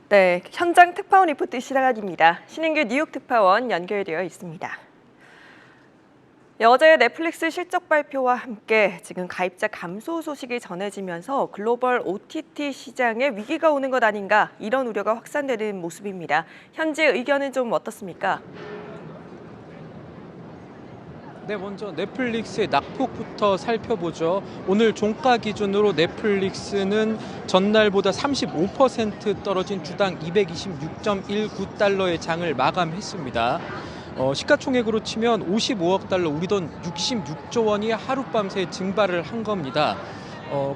네, 현장 특파원 리포트 시작입니다. 신인규 뉴욕 특파원 연결되어 있습니다. 네, 어제 넷플릭스 실적 발표와 함께 지금 가입자 감소 소식이 전해지면서 글로벌 OTT 시장에 위기가 오는 것 아닌가 이런 우려가 확산되는 모습입니다. 현재 의견은 좀 어떻습니까? 네, 먼저 넷플릭스의 낙폭부터 살펴보죠. 오늘 종가 기준으로 넷플릭스는 전날보다 35% 떨어진 주당 226.19달러의 장을 마감했습니다. 시가총액으로 치면 55억 달러, 우리 돈 66조 원이 하룻밤새 증발을 한 겁니다.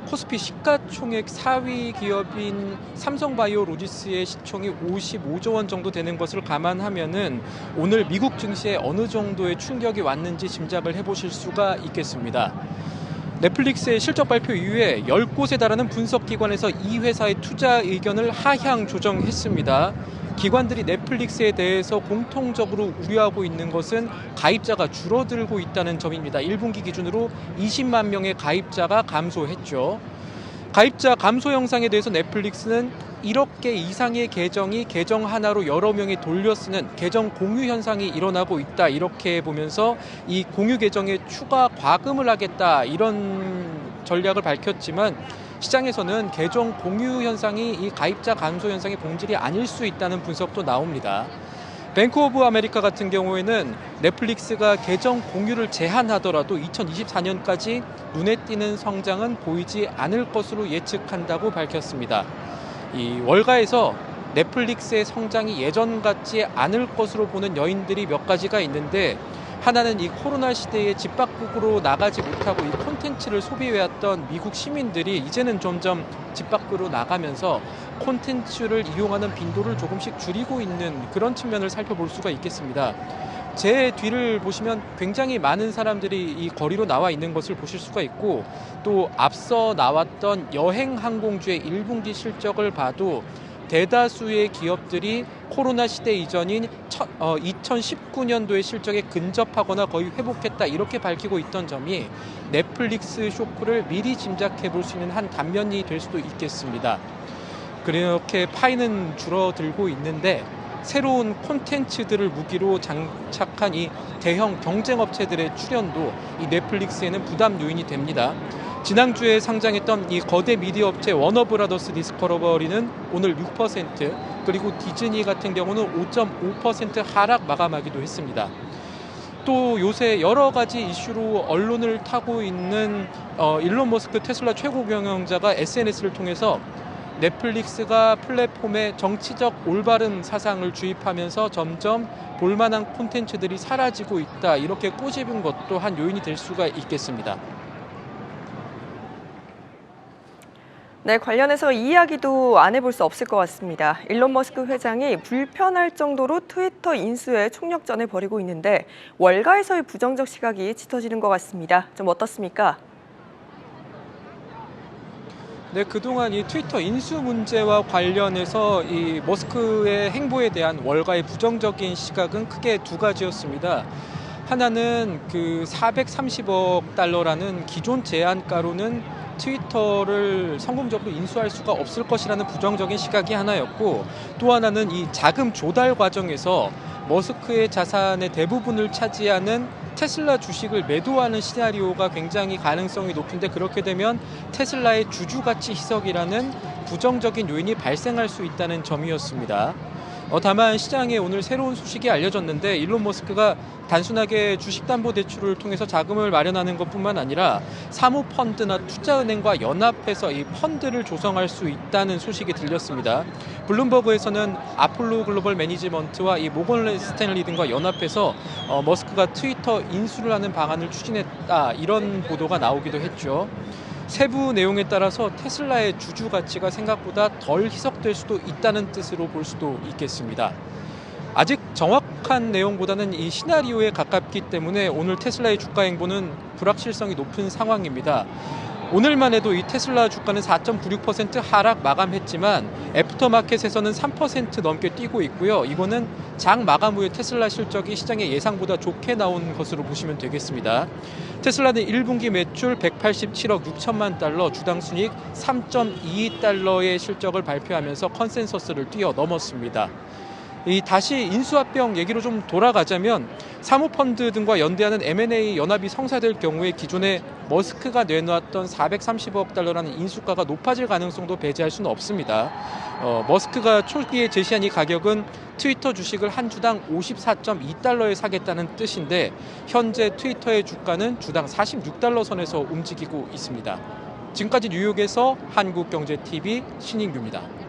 코스피 시가총액 4위 기업인 삼성바이오로지스의 시총이 55조 원 정도 되는 것을 감안하면은 오늘 미국 증시에 어느 정도의 충격이 왔는지 짐작을 해보실 수가 있겠습니다. 넷플릭스의 실적 발표 이후에 10곳에 달하는 분석기관에서 이 회사의 투자 의견을 하향 조정했습니다. 기관들이 넷플릭스에 대해서 공통적으로 우려하고 있는 것은 가입자가 줄어들고 있다는 점입니다. 1분기 기준으로 20만 명의 가입자가 감소했죠. 가입자 감소 현상에 대해서 넷플릭스는 1억 개 이상의 계정이 계정 하나로 여러 명이 돌려 쓰는 계정 공유 현상이 일어나고 있다. 이렇게 보면서 이 공유 계정에 추가 과금을 하겠다. 이런 전략을 밝혔지만 시장에서는 계정 공유 현상이 이 가입자 감소 현상의 본질이 아닐 수 있다는 분석도 나옵니다. 뱅크 오브 아메리카 같은 경우에는 넷플릭스가 계정 공유를 제한하더라도 2024년까지 눈에 띄는 성장은 보이지 않을 것으로 예측한다고 밝혔습니다. 이 월가에서 넷플릭스의 성장이 예전 같지 않을 것으로 보는 요인들이 몇 가지가 있는데, 하나는 이 코로나 시대에 집 밖으로 나가지 못하고 이 콘텐츠를 소비해왔던 미국 시민들이 이제는 점점 집 밖으로 나가면서 콘텐츠를 이용하는 빈도를 조금씩 줄이고 있는 그런 측면을 살펴볼 수가 있겠습니다. 제 뒤를 보시면 굉장히 많은 사람들이 이 거리로 나와 있는 것을 보실 수가 있고, 또 앞서 나왔던 여행 항공주의 1분기 실적을 봐도 대다수의 기업들이 코로나 시대 이전인 2019년도의 실적에 근접하거나 거의 회복했다, 이렇게 밝히고 있던 점이 넷플릭스 쇼크를 미리 짐작해 볼 수 있는 한 단면이 될 수도 있겠습니다. 그렇게 파이는 줄어들고 있는데 새로운 콘텐츠들을 무기로 장착한 이 대형 경쟁업체들의 출현도 이 넷플릭스에는 부담 요인이 됩니다. 지난주에 상장했던 이 거대 미디어 업체 워너브라더스 디스커버리는 오늘 6%, 그리고 디즈니 같은 경우는 5.5% 하락 마감하기도 했습니다. 또 요새 여러 가지 이슈로 언론을 타고 있는 일론 머스크 테슬라 최고 경영자가 SNS를 통해서 넷플릭스가 플랫폼에 정치적 올바른 사상을 주입하면서 점점 볼만한 콘텐츠들이 사라지고 있다, 이렇게 꼬집은 것도 한 요인이 될 수가 있겠습니다. 네, 관련해서 이 이야기도 안 해볼 수 없을 것 같습니다. 일론 머스크 회장이 불편할 정도로 트위터 인수에 총력전을 벌이고 있는데 월가에서의 부정적 시각이 짙어지는 것 같습니다. 좀 어떻습니까? 네, 그동안 이 트위터 인수 문제와 관련해서 이 머스크의 행보에 대한 월가의 부정적인 시각은 크게 두 가지였습니다. 하나는 그 430억 달러라는 기존 제한가로는 트위터를 성공적으로 인수할 수가 없을 것이라는 부정적인 시각이 하나였고, 또 하나는 이 자금 조달 과정에서 머스크의 자산의 대부분을 차지하는 테슬라 주식을 매도하는 시나리오가 굉장히 가능성이 높은데, 그렇게 되면 테슬라의 주주가치 희석이라는 부정적인 요인이 발생할 수 있다는 점이었습니다. 다만 시장에 오늘 새로운 소식이 알려졌는데, 일론 머스크가 단순하게 주식담보대출을 통해서 자금을 마련하는 것뿐만 아니라 사모펀드나 투자은행과 연합해서 이 펀드를 조성할 수 있다는 소식이 들렸습니다. 블룸버그에서는 아폴로 글로벌 매니지먼트와 이 모건 스탠리 등과 연합해서 머스크가 트위터 인수를 하는 방안을 추진했다, 이런 보도가 나오기도 했죠. 세부 내용에 따라서 테슬라의 주주 가치가 생각보다 덜 희석될 수도 있다는 뜻으로 볼 수도 있겠습니다. 아직 정확한 내용보다는 이 시나리오에 가깝기 때문에 오늘 테슬라의 주가 행보는 불확실성이 높은 상황입니다. 오늘만 해도 이 테슬라 주가는 4.96% 하락 마감했지만 애프터마켓에서는 3% 넘게 뛰고 있고요. 이거는 장 마감 후에 테슬라 실적이 시장의 예상보다 좋게 나온 것으로 보시면 되겠습니다. 테슬라는 1분기 매출 187억 6천만 달러, 주당 순이익 3.22달러의 실적을 발표하면서 컨센서스를 뛰어넘었습니다. 다시 인수합병 얘기로 좀 돌아가자면 사모펀드 등과 연대하는 M&A 연합이 성사될 경우에 기존에 머스크가 내놓았던 430억 달러라는 인수가가 높아질 가능성도 배제할 수는 없습니다. 머스크가 초기에 제시한 이 가격은 트위터 주식을 한 주당 54.2달러에 사겠다는 뜻인데 현재 트위터의 주가는 주당 46달러 선에서 움직이고 있습니다. 지금까지 뉴욕에서 한국경제TV 신인규입니다.